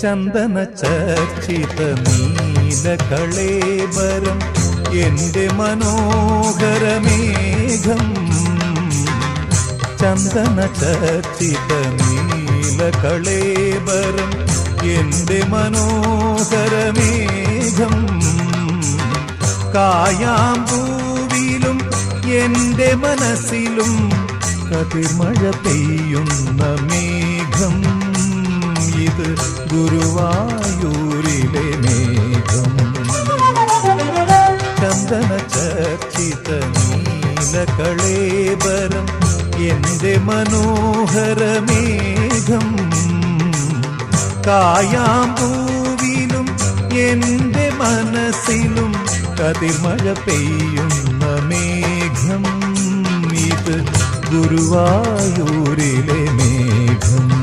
ചന്ദന ചർച്ചിത നീലകളേബരം എന്റെ മനോഹരമേഘം. ചന്ദന ചർച്ചിത നീലകളേബരം എന്റെ മനോഹരമേഘം. കായാമ്പൂവിലും എന്റെ മനസ്സിലും കതിർമഴ പെയ്യുന്ന മേഘം. ഇത് ഗുരുവായൂരിലെ മേഘം. ചന്ദന ചർച്ചിത നീലകളേബരം എന്റെ മനോഹരമേഘം. കായാമ്പൂവിലും എന്റെ മനസ്സിലും കതിർമഴ പെയ്യുന്ന മേഘം. ഇത് ഗുരുവായൂരിലെ മേഘം.